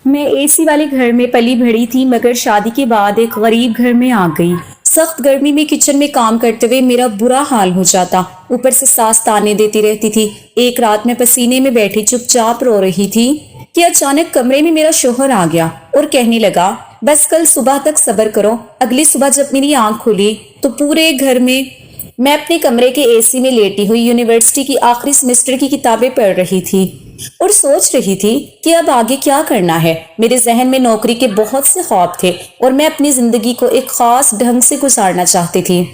میں اے سی والے گھر میں پلی بڑھی تھی، مگر شادی کے بعد ایک غریب گھر میں آ گئی۔ سخت گرمی میں کچن میں کام کرتے ہوئے میرا برا حال ہو جاتا، اوپر سے ساس تانے دیتی رہتی تھی۔ ایک رات میں پسینے میں بیٹھی چپ چاپ رو رہی تھی کہ اچانک کمرے میں میرا شوہر آ گیا اور کہنے لگا، بس کل صبح تک صبر کرو۔ اگلی صبح جب میری آنکھ کھلی تو پورے گھر میں اپنے کمرے کے اے سی میں لیٹی ہوئی یونیورسٹی کی آخری سیمسٹر کی کتابیں پڑھ رہی تھی اور سوچ رہی تھی کہ اب آگے کیا کرنا ہے۔ میرے ذہن میں نوکری کے بہت سے خواب تھے اور میں اپنی زندگی کو ایک خاص ڈھنگ سے گزارنا چاہتی تھی۔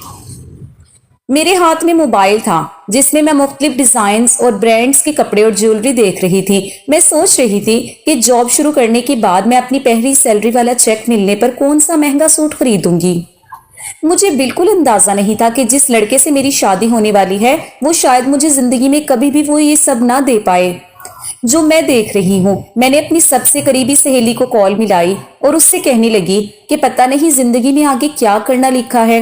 میرے ہاتھ میں موبائل تھا جس میں مختلف ڈیزائنز اور برانڈز کے کپڑے اور جیولری دیکھ رہی تھی۔ میں سوچ رہی تھی کہ جاب شروع کرنے کے بعد میں اپنی پہلی سیلری والا چیک ملنے پر کون سا مہنگا سوٹ خریدوں گی۔ مجھے بالکل اندازہ نہیں تھا کہ جس لڑکے سے میری شادی ہونے والی ہے وہ شاید مجھے زندگی میں کبھی بھی وہ یہ سب نہ دے پائے جو میں دیکھ رہی ہوں۔ میں نے اپنی سب سے قریبی سہیلی کو کال ملائی اور اس سے کہنے لگی کہ پتہ نہیں زندگی میں آگے کیا کرنا لکھا ہے،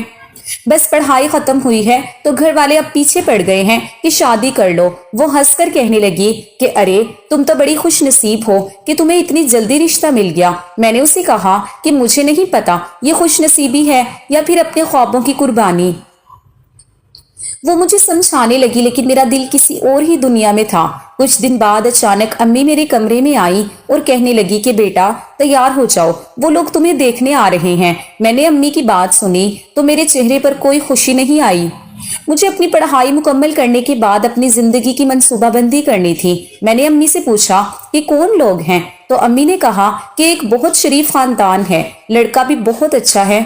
بس پڑھائی ختم ہوئی ہے تو گھر والے اب پیچھے پڑ گئے ہیں کہ شادی کر لو۔ وہ ہنس کر کہنے لگی کہ ارے تم تو بڑی خوش نصیب ہو کہ تمہیں اتنی جلدی رشتہ مل گیا۔ میں نے اسے کہا کہ مجھے نہیں پتا یہ خوش نصیبی ہے یا پھر اپنے خوابوں کی قربانی۔ وہ مجھے سمجھانے لگی لیکن میرا دل کسی اور ہی دنیا میں تھا۔ کچھ دن بعد اچانک امی میرے کمرے میں آئی اور کہنے لگی کہ بیٹا تیار ہو جاؤ، وہ لوگ تمہیں دیکھنے آ رہے ہیں۔ میں نے امی کی بات سنی تو میرے چہرے پر کوئی خوشی نہیں آئی۔ مجھے اپنی پڑھائی مکمل کرنے کے بعد اپنی زندگی کی منصوبہ بندی کرنی تھی۔ میں نے امی سے پوچھا کہ کون لوگ ہیں تو امی نے کہا کہ ایک بہت شریف خاندان ہے، لڑکا بھی بہت اچھا ہے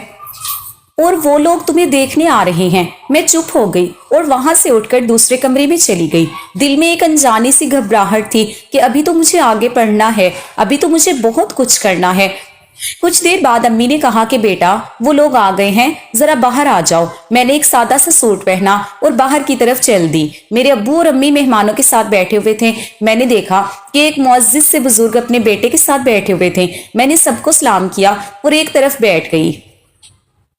اور وہ لوگ تمہیں دیکھنے آ رہے ہیں۔ میں چپ ہو گئی اور وہاں سے اٹھ کر دوسرے کمرے میں چلی گئی۔ دل میں ایک انجانی سی گھبراہٹ تھی کہ ابھی تو مجھے آگے پڑھنا ہے، ابھی تو مجھے بہت کچھ کرنا ہے۔ کچھ دیر بعد امی نے کہا کہ بیٹا وہ لوگ آ گئے ہیں، ذرا باہر آ جاؤ۔ میں نے ایک سادہ سا سوٹ پہنا اور باہر کی طرف چل دی۔ میرے ابو اور امی مہمانوں کے ساتھ بیٹھے ہوئے تھے۔ میں نے دیکھا کہ ایک معزز سے بزرگ اپنے بیٹے کے ساتھ بیٹھے ہوئے تھے۔ میں نے سب کو سلام کیا اور ایک طرف بیٹھ گئی۔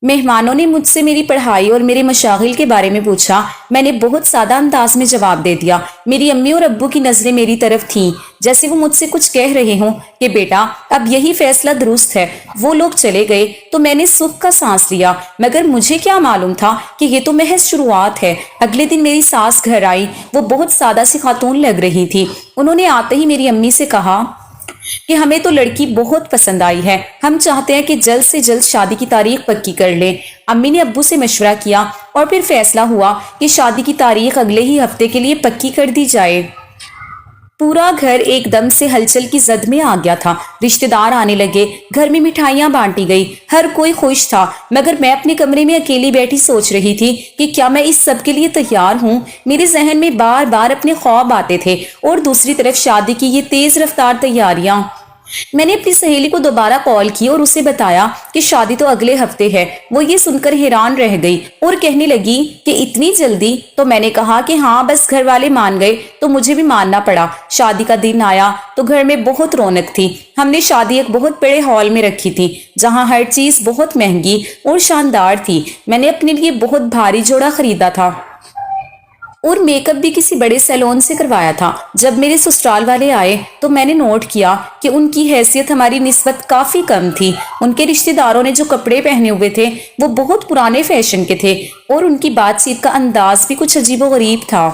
مہمانوں نے مجھ سے میری پڑھائی اور میرے مشاغل کے بارے میں پوچھا۔ میں نے بہت سادہ انداز میں جواب دے دیا۔ میری امی اور ابو کی نظریں میری طرف تھیں جیسے وہ مجھ سے کچھ کہہ رہے ہوں کہ بیٹا اب یہی فیصلہ درست ہے۔ وہ لوگ چلے گئے تو میں نے سکھ کا سانس لیا، مگر مجھے کیا معلوم تھا کہ یہ تو محض شروعات ہے۔ اگلے دن میری ساس گھر آئی۔ وہ بہت سادہ سی خاتون لگ رہی تھی۔ انہوں نے آتے ہی میری امی سے کہا کہ ہمیں تو لڑکی بہت پسند آئی ہے، ہم چاہتے ہیں کہ جلد سے جلد شادی کی تاریخ پکی کر لیں۔ امی نے ابو سے مشورہ کیا اور پھر فیصلہ ہوا کہ شادی کی تاریخ اگلے ہی ہفتے کے لیے پکی کر دی جائے۔ پورا گھر ایک دم سے ہلچل کی زد میں آ گیا تھا۔ رشتہ دار آنے لگے، گھر میں مٹھائیاں بانٹی گئی، ہر کوئی خوش تھا، مگر میں اپنے کمرے میں اکیلی بیٹھی سوچ رہی تھی کہ کیا میں اس سب کے لیے تیار ہوں۔ میرے ذہن میں بار بار اپنے خواب آتے تھے اور دوسری طرف شادی کی یہ تیز رفتار تیاریاں۔ میں نے اپنی سہیلی کو دوبارہ کال کی اور اسے بتایا کہ شادی تو اگلے ہفتے ہے۔ وہ یہ سن کر حیران رہ گئی اور کہنے لگی کہ اتنی جلدی؟ تو میں نے کہا کہ ہاں، بس گھر والے مان گئے تو مجھے بھی ماننا پڑا۔ شادی کا دن آیا تو گھر میں بہت رونق تھی۔ ہم نے شادی ایک بہت بڑے ہال میں رکھی تھی جہاں ہر چیز بہت مہنگی اور شاندار تھی۔ میں نے اپنے لیے بہت بھاری جوڑا خریدا تھا اور میک اپ بھی کسی بڑے سیلون سے کروایا تھا۔ جب میرے سسرال والے آئے تو میں نے نوٹ کیا کہ ان کی حیثیت ہماری نسبت کافی کم تھی۔ ان کے رشتہ داروں نے جو کپڑے پہنے ہوئے تھے وہ بہت پرانے فیشن کے تھے اور ان کی بات چیت کا انداز بھی کچھ عجیب و غریب تھا۔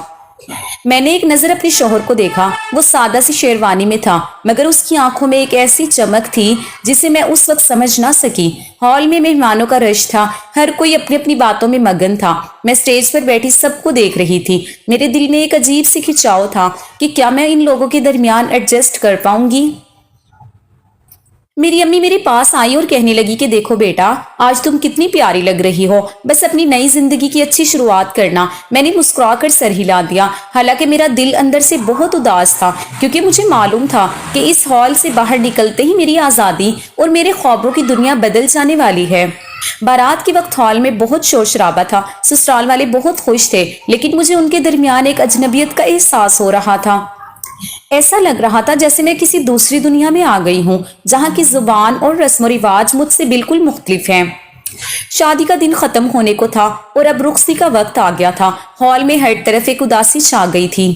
میں نے ایک نظر اپنے شوہر کو دیکھا۔ وہ سادہ سی شیروانی میں تھا، مگر اس کی آنکھوں میں ایک ایسی چمک تھی جسے میں اس وقت سمجھ نہ سکی۔ ہال میں مہمانوں کا رش تھا، ہر کوئی اپنی اپنی باتوں میں مگن تھا۔ میں سٹیج پر بیٹھی سب کو دیکھ رہی تھی۔ میرے دل میں ایک عجیب سی کھچاؤ تھا کہ کیا میں ان لوگوں کے درمیان ایڈجسٹ کر پاؤں گی۔ میری امی میرے پاس آئی اور کہنے لگی کہ دیکھو بیٹا، آج تم کتنی پیاری لگ رہی ہو، بس اپنی نئی زندگی کی اچھی شروعات کرنا۔ میں نے مسکرا کر سر ہلا دیا، حالانکہ میرا دل اندر سے بہت اداس تھا کیونکہ مجھے معلوم تھا کہ اس ہال سے باہر نکلتے ہی میری آزادی اور میرے خوابوں کی دنیا بدل جانے والی ہے۔ بارات کے وقت ہال میں بہت شور شرابہ تھا۔ سسرال والے بہت خوش تھے، لیکن مجھے ان کے درمیان ایک اجنبیت کا احساس ہو رہا تھا۔ ایسا لگ رہا تھا جیسے میں کسی دوسری دنیا میں آ گئی ہوں جہاں کی زبان اور رسم و رواج مجھ سے بالکل مختلف ہیں۔ شادی کا دن ختم ہونے کو تھا اور اب رخصتی کا وقت آ گیا تھا۔ ہال میں ہر طرف ایک اداسی چھا گئی تھی۔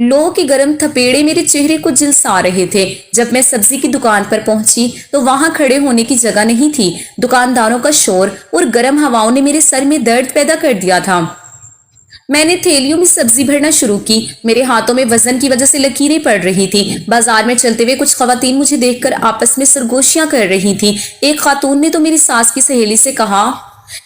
لوگوں کے گرم تھپیڑے میرے چہرے کو جلسا رہے تھے۔ جب میں سبزی کی دکان پر پہنچی تو وہاں کھڑے ہونے کی جگہ نہیں تھی۔ دکانداروں کا شور اور گرم ہواؤں نے میرے سر میں درد پیدا کر دیا تھا۔ میں نے تھیلیوں میں سبزی بھرنا شروع کی۔ میرے ہاتھوں میں وزن کی وجہ سے لکیریں پڑ رہی تھی۔ بازار میں چلتے ہوئے کچھ خواتین مجھے دیکھ کر آپس میں سرگوشیاں کر رہی تھیں۔ ایک خاتون نے تو میری ساس کی سہیلی سے کہا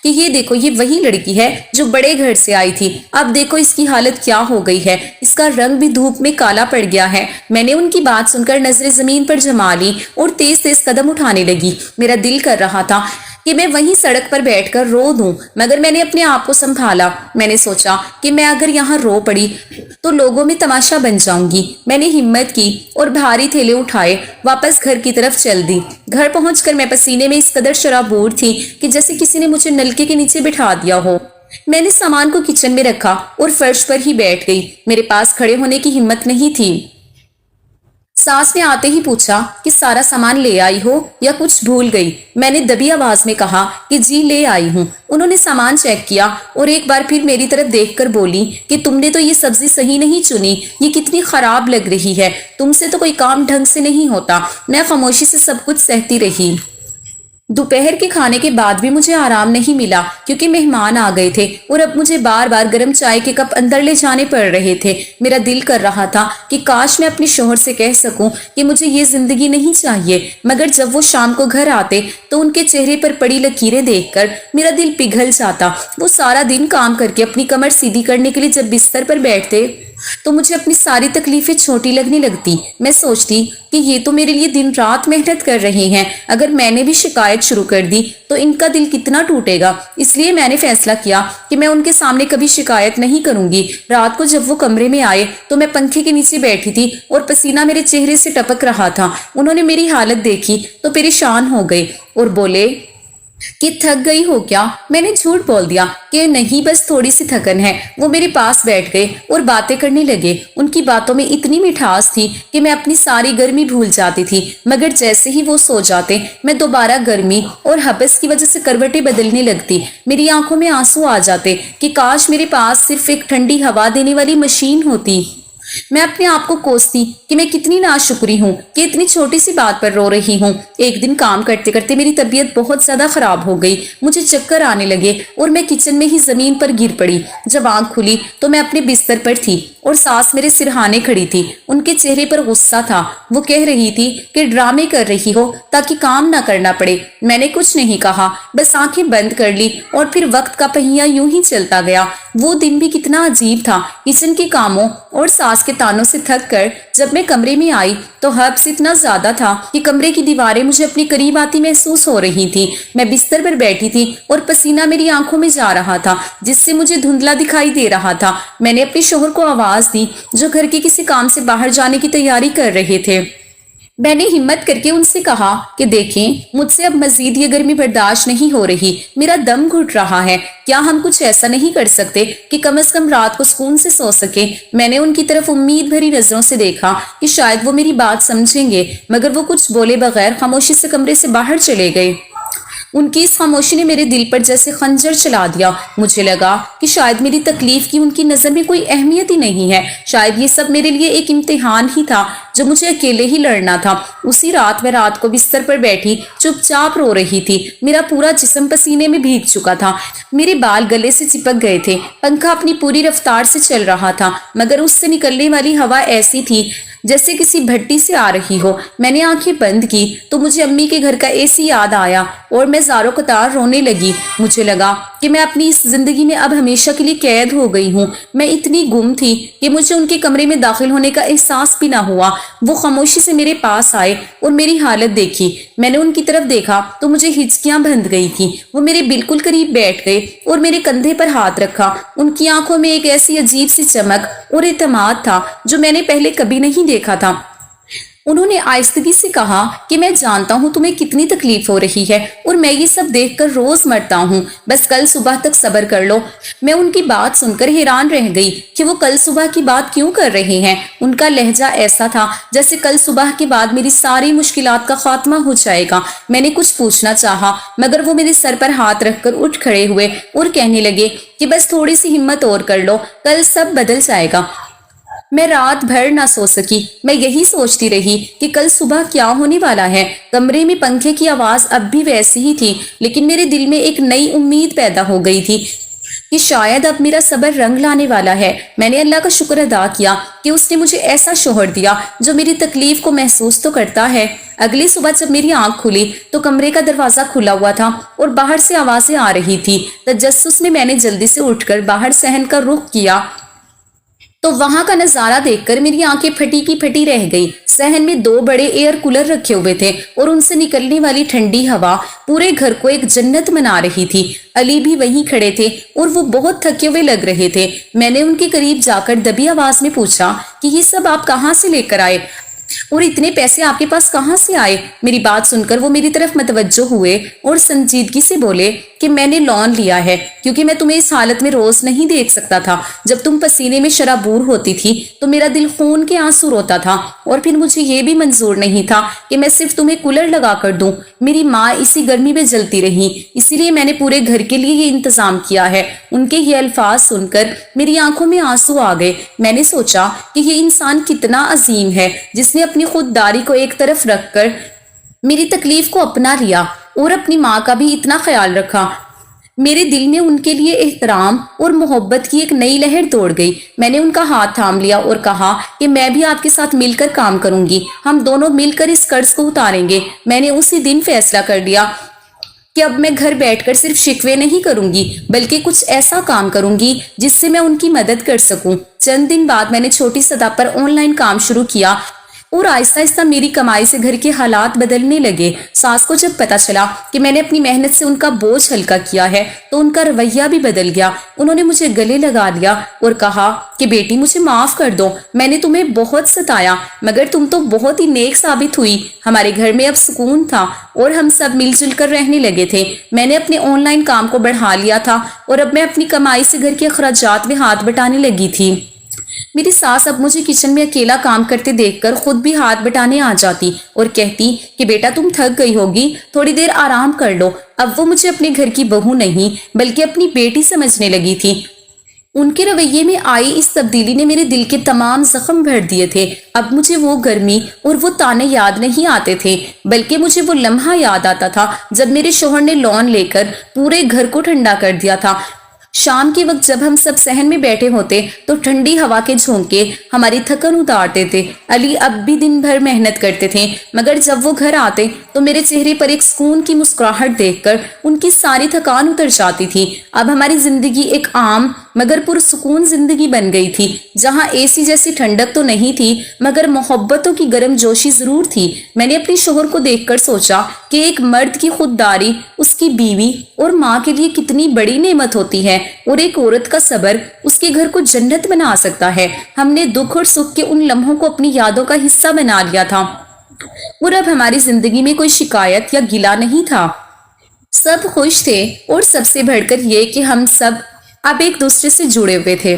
کہ یہ دیکھو، یہ وہی لڑکی ہے جو بڑے گھر سے آئی تھی، اب دیکھو اس کی حالت کیا ہو گئی ہے، اس کا رنگ بھی دھوپ میں کالا پڑ گیا ہے۔ میں نے ان کی بات سن کر نظریں زمین پر جما لی اور تیز تیز قدم اٹھانے لگی۔ میرا دل کر رہا تھا کہ میں وہیں سڑک پر بیٹھ کر رو دوں، مگر میں نے اپنے آپ کو سنبھالا۔ میں نے سوچا کہ میں اگر یہاں رو پڑی تو لوگوں میں تماشا بن جاؤں گی۔ میں نے ہمت کی اور بھاری تھیلے اٹھائے واپس گھر کی طرف چل دی۔ گھر پہنچ کر میں پسینے میں اس قدر شرابور تھی کہ جیسے کسی نے مجھے نلکے کے نیچے بٹھا دیا ہو۔ میں نے سامان کو کچن میں رکھا اور فرش پر ہی بیٹھ گئی۔ میرے پاس کھڑے ہونے کی ہمت نہیں تھی۔ ساس نے آتے ہی پوچھا کہ سارا سامان لے آئی ہو یا کچھ بھول گئی؟ میں نے دبی آواز میں کہا کہ جی لے آئی ہوں۔ انہوں نے سامان چیک کیا اور ایک بار پھر میری طرف دیکھ کر بولی کہ تم نے تو یہ سبزی صحیح نہیں چنی، یہ کتنی خراب لگ رہی ہے، تم سے تو کوئی کام ڈھنگ سے نہیں ہوتا۔ میں خاموشی سے سب کچھ سہتی رہی۔ دوپہر کے کھانے کے بعد بھی مجھے آرام نہیں ملا کیونکہ مہمان آ گئے تھے اور اب مجھے بار بار گرم چائے کے کپ اندر لے جانے پڑ رہے تھے۔ میرا دل کر رہا تھا کہ کاش میں اپنے شوہر سے کہہ سکوں کہ مجھے یہ زندگی نہیں چاہیے، مگر جب وہ شام کو گھر آتے تو ان کے چہرے پر پڑی لکیریں دیکھ کر میرا دل پگھل جاتا۔ وہ سارا دن کام کر کے اپنی کمر سیدھی کرنے کے لیے جب بستر پر بیٹھتے تو مجھے اپنی ساری تکلیفیں چھوٹی لگنے لگتی۔ میں سوچتی کہ یہ تو میرے لیے دن رات محنت کر رہے ہیں، اگر میں نے بھی شکایت شروع کر دی تو ان کا دل کتنا ٹوٹے گا۔ اس لیے میں نے فیصلہ کیا کہ میں ان کے سامنے کبھی شکایت نہیں کروں گی۔ رات کو جب وہ کمرے میں آئے تو میں پنکھے کے نیچے بیٹھی تھی اور پسینہ میرے چہرے سے ٹپک رہا تھا۔ انہوں نے میری حالت دیکھی تو پریشان ہو گئے اور بولے کہ تھک گئی ہو کیا؟ میں نے جھوٹ بول دیا کہ نہیں، بس تھوڑی سی تھکن ہے۔ وہ میرے پاس بیٹھ گئے اور باتیں کرنے لگے۔ ان کی باتوں میں اتنی مٹھاس تھی کہ میں اپنی ساری گرمی بھول جاتی تھی، مگر جیسے ہی وہ سو جاتے میں دوبارہ گرمی اور حبس کی وجہ سے کروٹیں بدلنے لگتی۔ میری آنکھوں میں آنسو آ جاتے کہ کاش میرے پاس صرف ایک ٹھنڈی ہوا دینے والی مشین ہوتی۔ میں اپنے آپ کو کوستی کہ میں کتنی ناشکری ہوں کہ اتنی چھوٹی سی بات پر رو رہی ہوں۔ ایک دن کام کرتے کرتے میری طبیعت بہت زیادہ خراب ہو گئی، مجھے چکر آنے لگے اور میں کچن میں ہی زمین پر گر پڑی۔ جب آنکھ کھلی تو میں اپنے بستر پر تھی اور ساس میرے سرہانے کھڑی تھی۔ ان کے چہرے پر غصہ تھا۔ وہ کہہ رہی تھی کہ ڈرامے کر رہی ہو تاکہ کام نہ کرنا پڑے۔ میں نے کچھ نہیں کہا، بس آنکھیں بند کر لی اور پھر وقت کا پہیہ یوں ہی چلتا گیا۔ وہ دن بھی کتنا عجیب تھا۔ کچن کے کاموں اور ساس کے تانوں سے تھک کر جب میں کمرے میں آئی تو حبس اتنا زیادہ تھا کہ کمرے کی دیواریں مجھے اپنے قریب آتی محسوس ہو رہی تھی۔ میں بستر پر بیٹھی تھی اور پسینہ میری آنکھوں میں جا رہا تھا جس سے مجھے دھندلا دکھائی دے رہا تھا۔ میں نے اپنے شوہر کو آواز دی جو گھر کے کسی کام سے باہر جانے کی تیاری کر رہے تھے۔ میں نے ہمت کر کے ان سے کہا کہ دیکھیں، مجھ سے اب مزید یہ گرمی برداشت نہیں ہو رہی، میرا دم گھٹ رہا ہے، کیا ہم کچھ ایسا نہیں کر سکتے کہ کم از کم رات کو سکون سے سو سکے؟ میں نے ان کی طرف امید بھری نظروں سے دیکھا کہ شاید وہ میری بات سمجھیں گے، مگر وہ کچھ بولے بغیر خاموشی سے کمرے سے باہر چلے گئے۔ ان کی اس خاموشی نے میرے دل پر جیسے خنجر چلا دیا۔ مجھے لگا کہ شاید میری تکلیف کی ان کی نظر میں کوئی اہمیت ہی نہیں ہے، شاید یہ سب میرے لیے ایک امتحان ہی تھا جو مجھے اکیلے ہی لڑنا تھا۔ اسی رات میں رات کو بستر پر بیٹھی چپ چاپ رو رہی تھی۔ میرا پورا جسم پسینے میں بھیگ چکا تھا، میرے بال گلے سے چپک گئے تھے، پنکھا اپنی پوری رفتار سے چل رہا تھا مگر اس سے نکلنے والی ہوا ایسی تھی جیسے کسی بھٹی سے آ رہی ہو۔ میں نے آنکھیں بند کی تو مجھے امی کے گھر کا اے سی یاد آیا اور میں زاروں قطار رونے لگی۔ مجھے لگا کہ میں اپنی اس زندگی میں اب ہمیشہ کے لیے قید ہو گئی ہوں۔ میں اتنی گم تھی کہ مجھے ان کے کمرے میں داخل ہونے کا احساس بھی نہ ہوا۔ وہ خاموشی سے میرے پاس آئے اور میری حالت دیکھی۔ میں نے ان کی طرف دیکھا تو مجھے ہچکیاں بندھ گئی تھی۔ وہ میرے بالکل قریب بیٹھ گئے اور میرے کندھے پر ہاتھ رکھا۔ ان کی آنکھوں میں ایک ایسی عجیب سی چمک اور اعتماد تھا جو میں نے پہلے کبھی نہیں دیکھا تھا۔ انہوں نے آہستگی سے کہا کہ میں جانتا ہوں تمہیں کتنی تکلیف ہو رہی ہے اور میں یہ سب دیکھ کر روز مرتا ہوں، بس کل صبح تک صبر کر لو۔ میں ان کی بات سن کر حیران رہ گئی کہ وہ کل صبح کی بات کیوں کر رہے ہیں۔ ان کا لہجہ ایسا تھا جیسے کل صبح کے بعد میری ساری مشکلات کا خاتمہ ہو جائے گا۔ میں نے کچھ پوچھنا چاہا مگر وہ میرے سر پر ہاتھ رکھ کر اٹھ کھڑے ہوئے اور کہنے لگے کہ بس تھوڑی سی ہمت اور کر لو، کل سب بدل جائے گا۔ میں رات بھر نہ سو سکی. میں یہی سوچتی رہی کہ کل صبح کیا ہونے والا ہے. کمرے میں پنکھے کی آواز اب بھی ویسی ہی تھی، لیکن میرے دل میں ایک نئی امید پیدا ہو گئی تھی کہ شاید اب میرا صبر رنگ لانے والا ہے. میں نے اللہ کا شکر ادا کیا کہ اس نے مجھے ایسا شوہر دیا جو میری تکلیف کو محسوس تو کرتا ہے. اگلی صبح جب میری آنکھ کھلی تو کمرے کا دروازہ کھلا ہوا تھا اور باہر سے آوازیں آ رہی تھی. تجسس میں نے جلدی سے اٹھ کر باہر صحن کا رخ کیا تو وہاں کا نظارہ دیکھ کر میری آنکھیں پھٹی کی پھٹی رہ گئی. صحن میں 2 بڑے ایئر کولر رکھے ہوئے تھے اور ان سے نکلنے والی ٹھنڈی ہوا پورے گھر کو ایک جنت بنا رہی تھی. علی بھی وہیں کھڑے تھے اور وہ بہت تھکے ہوئے لگ رہے تھے. میں نے ان کے قریب جا کر دبی آواز میں پوچھا کہ یہ سب آپ کہاں سے لے کر آئے اور اتنے پیسے آپ کے پاس کہاں سے آئے؟ میری بات سن کر وہ میری طرف متوجہ ہوئے اور سنجیدگی سے بولے کہ میں نے لون لیا ہے کیونکہ میں تمہیں اس حالت میں روز نہیں دیکھ سکتا تھا. جب تم پسینے میں شرابور ہوتی تھی تو میرا دل خون کے آنسو روتا تھا اور پھر مجھے یہ بھی منظور نہیں تھا کہ میں صرف تمہیں کولر لگا کر دوں. میری ماں اسی گرمی میں جلتی رہی، اسی لیے میں نے پورے گھر کے لیے یہ انتظام کیا ہے. ان کے یہ الفاظ سن کر میری آنکھوں میں آنسو آ گئے. میں نے سوچا کہ یہ انسان کتنا عظیم ہے جس نے اپنی خودداری کو ایک طرف رکھ کر میری تکلیف کو اپنا لیا اور اپنی ماں کا بھی اتنا خیال رکھا. میرے دل میں ان کے لیے احترام اور محبت کی ایک نئی لہر دوڑ گئی. میں نے ان کا ہاتھ تھام لیا اور کہا کہ میں بھی آپ کے ساتھ مل کر کام کروں گی، ہم دونوں مل کر اس قرض کو اتاریں گے. میں نے اسی دن فیصلہ کر لیا کہ اب میں گھر بیٹھ کر صرف شکوے نہیں کروں گی بلکہ کچھ ایسا کام کروں گی جس سے میں ان کی مدد کر سکوں. چند دن بعد میں نے چھوٹی سطح پر آن لائن کام شروع کیا اور آہستہ آہستہ میری کمائی سے گھر کے حالات بدلنے لگے. ساس کو جب پتا چلا کہ میں نے اپنی محنت سے ان کا بوجھ ہلکا کیا ہے تو ان کا رویہ بھی بدل گیا. انہوں نے مجھے گلے لگا لیا اور کہا کہ بیٹی مجھے معاف کر دو، میں نے تمہیں بہت ستایا مگر تم تو بہت ہی نیک ثابت ہوئی. ہمارے گھر میں اب سکون تھا اور ہم سب مل جل کر رہنے لگے تھے. میں نے اپنے آن لائن کام کو بڑھا لیا تھا اور اب میں اپنی کمائی سے گھر کے اخراجات میں ہاتھ بٹانے لگی تھی. میری ساس اب مجھے کچن میں اکیلا کام کرتے دیکھ کر خود بھی ہاتھ بٹانے آ جاتی اور کہتی کہ بیٹا تم تھک گئی ہوگی، تھوڑی دیر آرام کر لو. اب وہ مجھے اپنے گھر کی بہو نہیں بلکہ اپنی بیٹی سمجھنے لگی تھی. ان کے رویے میں آئی اس تبدیلی نے میرے دل کے تمام زخم بھر دیے تھے. اب مجھے وہ گرمی اور وہ تانے یاد نہیں آتے تھے بلکہ مجھے وہ لمحہ یاد آتا تھا جب میرے شوہر نے لون لے کر پورے گھر کو ٹھنڈا کر دیا تھا. شام کے وقت جب ہم سب صحن میں بیٹھے ہوتے تو ٹھنڈی ہوا کے جھونکے ہماری تھکن اتارتے تھے. علی اب بھی دن بھر محنت کرتے تھے مگر جب وہ گھر آتے تو میرے چہرے پر ایک سکون کی مسکراہٹ دیکھ کر ان کی ساری تھکان اتر جاتی تھی. اب ہماری زندگی ایک عام مگر پرسکون زندگی بن گئی تھی جہاں اے سی جیسی ٹھنڈک تو نہیں تھی مگر محبتوں کی گرم جوشی ضرور تھی. میں نے اپنے شوہر کو دیکھ کر سوچا کہ ایک مرد کی خودداری اس کی بیوی اور ماں کے لیے کتنی بڑی نعمت ہوتی ہے اور ایک عورت کا صبر اس کے گھر کو جنت بنا سکتا ہے. ہم نے دکھ اور سکھ کے ان لمحوں کو اپنی یادوں کا حصہ بنا لیا تھا اور اب ہماری زندگی میں کوئی شکایت یا گلہ نہیں تھا. سب خوش تھے اور سب سے بڑھ کر یہ کہ ہم سب اب ایک دوسرے سے جڑے ہوئے تھے.